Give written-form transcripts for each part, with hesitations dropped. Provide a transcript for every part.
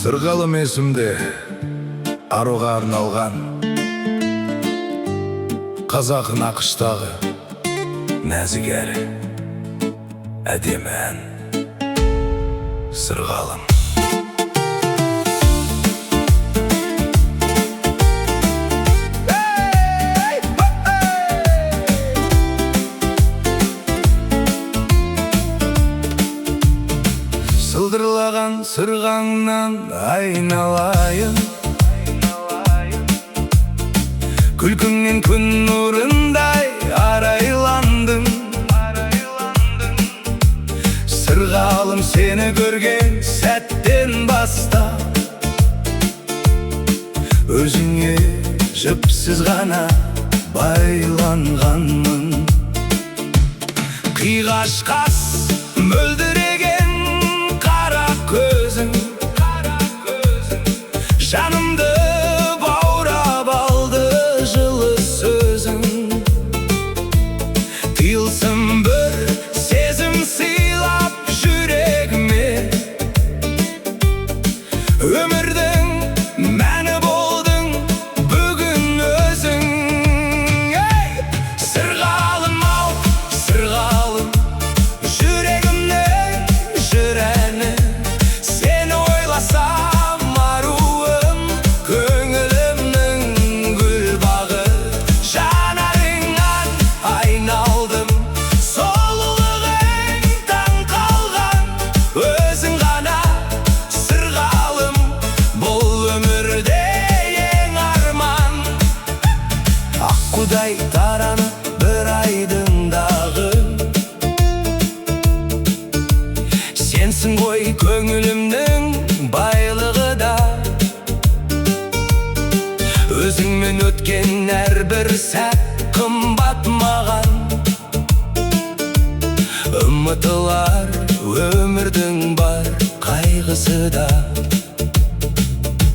Сырғалым есімде аруға арналған қазақ нақыштағы нәзік әрі әдемі ән Сырғалым. Сылдырлаған сырғаңнан айналайын, күлкіңнен күн нұрындай арайландым. Сырғалым, сені көрген сәттен бастап өзіңе жіпсіз ғана байланғанмын. Қиғаш-қас мөлдіреген қара көзің жанымды баурап алды, жылы сөзің тылсым бір сезім сыйлап жүрегіме. Өмірдің мәні болдың бүгін өзің. Сырғалым-ау, сырғалым, жүрегімнің жыр әні. Сені ойласам аруым, көңілімнің гүл бағы. Жанарыңнан айналдым, сұлулығың таң қалған. Өзің ғана сырғалым, бұл өмірде ең арман. Аққудай таранып бір айдындағы, сенсің ғой көңілімнің байлығы да. Өзіңмен өткен әрбір сәт қымбат маған. Үмітілар өмірдің бар қайғысы да.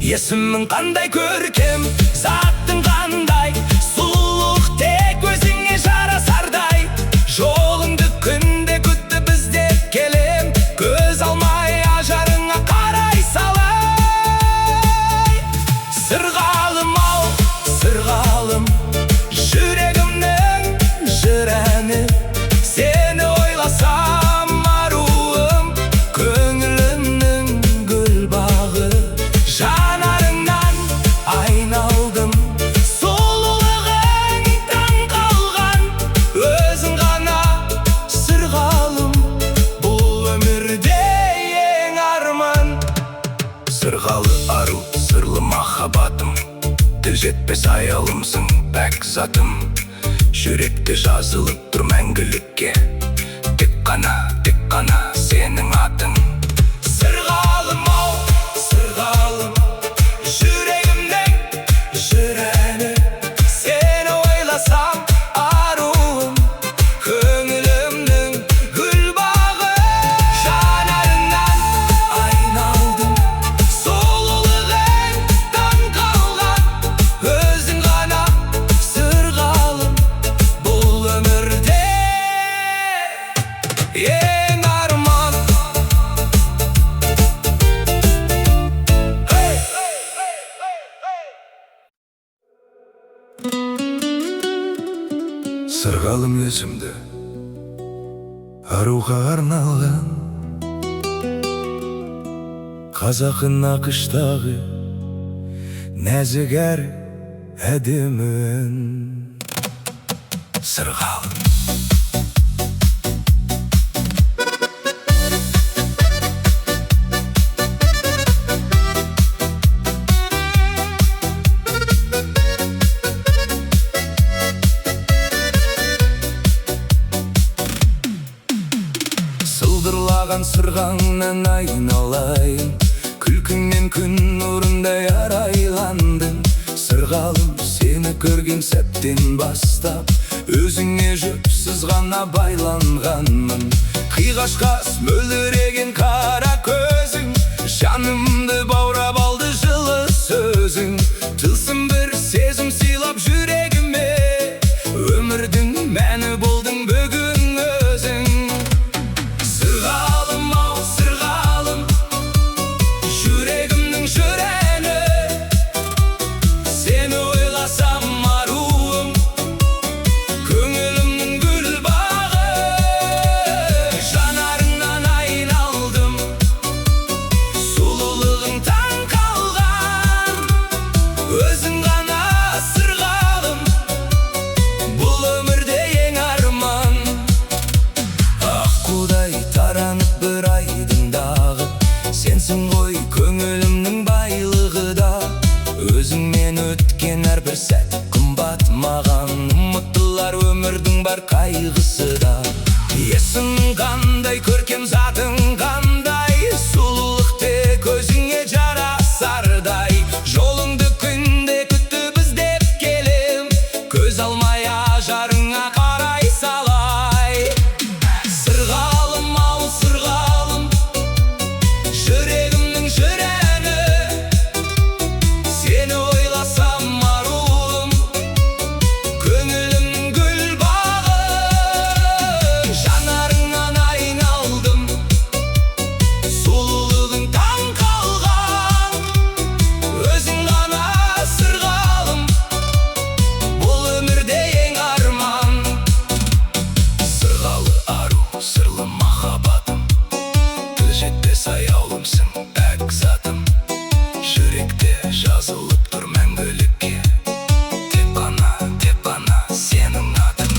Есімің қандай көркем, заттың қандай сұлулық, тек өзіңе жарасардай. Жолыңды күнде күтіп іздеп келем, көз алмай ажарыңа қарай салай. Сырғалым-ау, сырғалым, жүрегімнің жыр әні. Сені ойласам аруым, көңілімнің гүл бағы. Жанарыңнан айналдым, сұлулығың таң қалған. Өзің ғана сырғалым, бұл өмірде ең арман. Сырғалы ару, сырлы махаббатым, тіл жетпес аялымсың пәк затым. Жүректе жазылып тұр мәңгілікке, тек қана сенің атың. Сырғалым-ау, сырғалым, жүрегімнің жыр әні. Сені ойласам аруым, көңілімнің гүл бағы. Жанарыңнан айналдым, сұлулығың таң қалған. Өзің ғана сырғалым, бұл өмірде ең арман. Сырғалым есімді аруға арналған қазақы нақыштағы нәзік әрі әдемі ән. Сырғалым. Сылдырлаған сырғаңнан айналайын, күлкіңнен күн нұрындай арайландым. Сырғалым, сені көрген сәттен бастап өзіңе жіпсіз ғана байланғанмын. Қиғаш-қас мөлдіреген қара көзің жанымды баурап алды, жылы сөзің тылсым бір сезім сыйлап жүрегіме. Өмірдің мәні болдың бүгін өзің. Сырғалым-ау, сырғалым, жүрегімнің қандай көркем затың қандай, сұлулықты көзіңе жарасардай. Жолыңды күнде күтіп іздеп келем, көз алмай ажарыңа қарай салай. Сырғалым ау сырғалым, жүрегімнің жүрәні, сені ойласам аруым, көңілімнің гүл бағы. Жанарыңнан айналдым, сұлулығың таң қалған, өзің ғана сырғалым, бұл өмірде ең арман. Сырғалы ару, сырлы махаббатым, тіл жетпес аяулымсың пәк затым. Жүректе жазылып тұр мәңгілікке, тек қана сенің атың.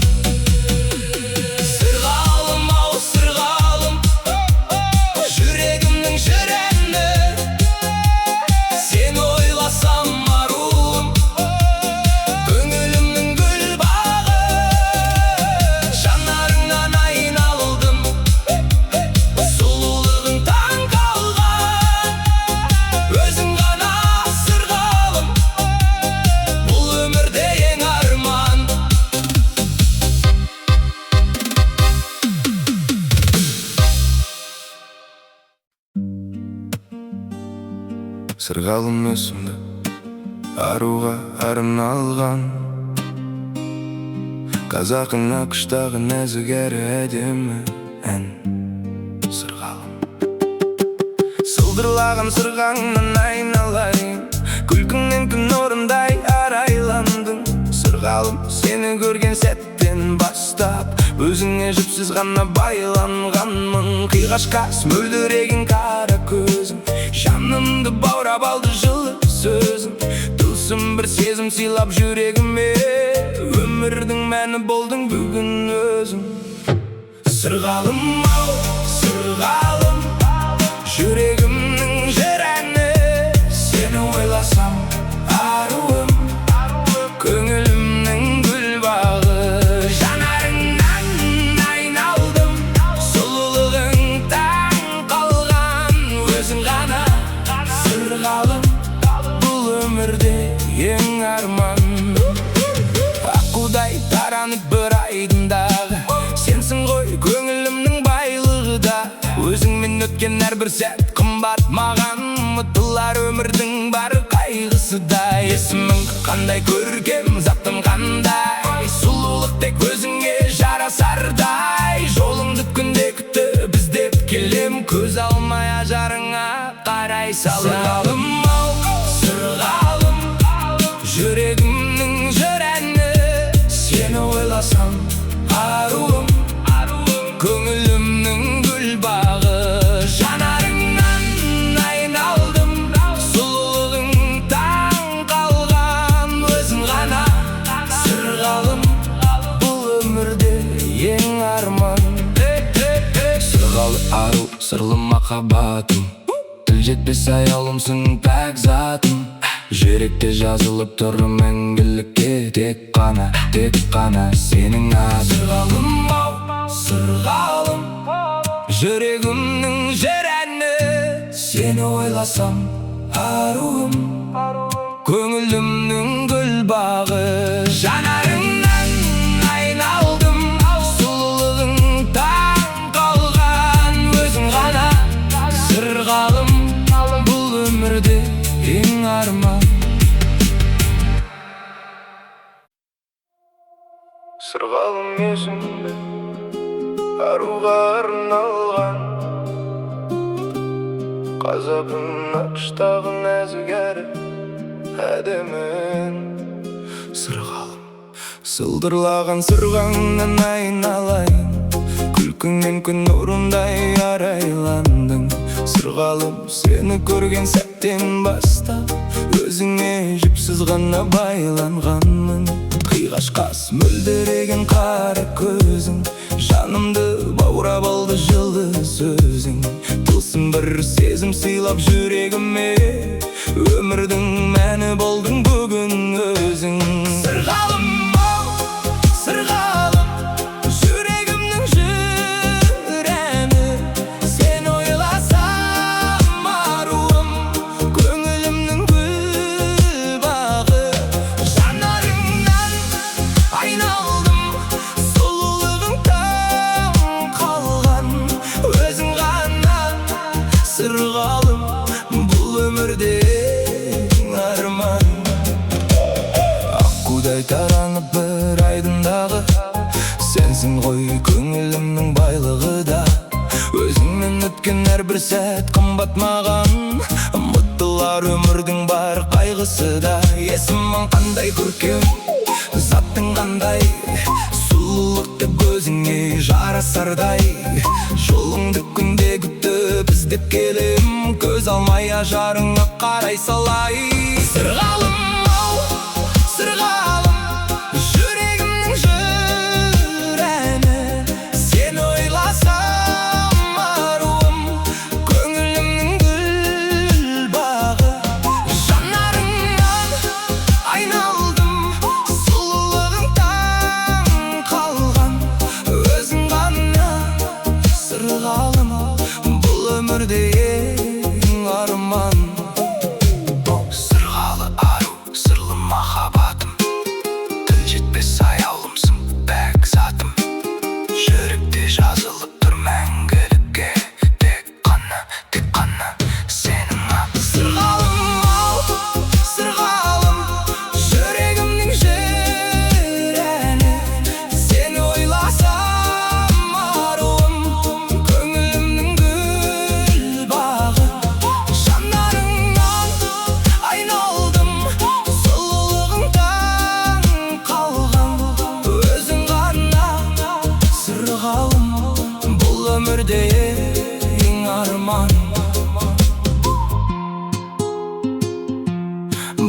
Сырғалым ау сырғалым, жүрегімнің жүрәні, сені ойласам аруым, көңілімнің гүл бағы. Жанарыңнан айналдым, сұлулығың таң қалған, өзің ғана сырғалым, бұл өмірде ең арман. Сырғалым өсімді аруға арналған, қазақың ақштағы нәзік әрі әдемі ән. Сырғалым сылдырлаған сырғаңнан айналайын, күлкіңнен күн нұрындай арайландың. Сырғалым сені көрген сәттен бастап, өзіңе жіпсіз ғана байланғанмын. Қиғашқас мөлдіреген қара көзің, жанымды баурап алды жылы сөзің. Тылсым бір сезім сыйлап жүрегіме, өмірдің мәні болдың бүгін өзің. Сырғалым ау сырғалым, жүрегімнің жүрәні, сені ойласам аруым, көңілімнің гүл бағы. Жанарыңнан айналдым, сұлулығың таң қалған, өзің ғана сырғалым, бұл өмірде ең арман. Аққудай таранып бір айдындағы, сенсің ғой көңілімнің байлығы да. Өзіңмен өткен әрбір сәт қымбат маған, ұмытылар өмірдің бары қайғысы да. Есімің қандай көркем, затым қандай, сұлулық тек өзіңе жарасардай. Жолыңды күнде күтіп іздеп келем, көз алмай ажарыңа қарай салам. Сырғалым ау сырғалым, жүрегімнің жүрәні, сені ойласам аруым, көңілімнің гүл бағы. Жанарыңнан айналдым, сұлулығың таң қалған, өзің ғана сырғалым, бұл өмірде ең арман. Сырғалы ару, сырлы махаббатым, тіл жетпес аяулымсың пәк затым. Жүректе жазылып тұр мәңгілікке, тек қана сенің атың. Сырғалым ау сырғалым, жүрегімнің жүрәні, сені ойласам аруым, көңілімнің гүл бағы. Жанарыңнан айналдым, сұлулығың таң қалған, өзің ғана сырғалым, бұл өмірде ең арман. Сырғалым есімді аруға арналған, қазағың ақштағы нәзік әрі әдемін. Сырғалым сылдырлаған сырғаңнан айналайын, күлкіңнен күн нұрындай арайландың. Сырғалым сені көрген сәттен бастап, өзіңе жіпсіз ғана байланғанмын. Қиғашқас мөлдіреген қара көзің, жанымды баурап алды жылы сөзің. Тылсым бір сезім сыйлап жүрегіме, өмірдің мәні болдың бүгін өзің. Сырғалым ау сырғалым, жүрегімнің жүрәні, өткен әрбір сәт қымбат маған. Ұмыттылар өмірдің бар қайғысы да. Есімің қандай көркем, заттың қандай, сұлулықты көзіңе жарасардай. Жолыңды күнде күтіп іздеп келем, көз алмай ажарыңа қарай салай. Сырғалым ау, сырғалым, жүрегімнің жыр әні. Сені ойласам аруым, көңілімнің гүл бағы. Жанарыңнан айналдым, сұлулығың таң қалған. Өзің ғана сырғалым, бұл өмірде ең арман. Сырғалы ару, сырлы махаббатым, тіл жетпес аяулымсың пәк затым. Жүректе жазылып тұр мәңгілікке, тек қана сенің аты. Сырғалым ау, сырғалым, жүрегімнің жыр әні. Сені ойласам аруым, көңілімнің гүл бағы. Жанарыңнан айналдым, сұлулығың таң қалған. Өзің ғана сырғалым, бұл өмірде ең арман.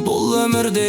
Бұл өмірде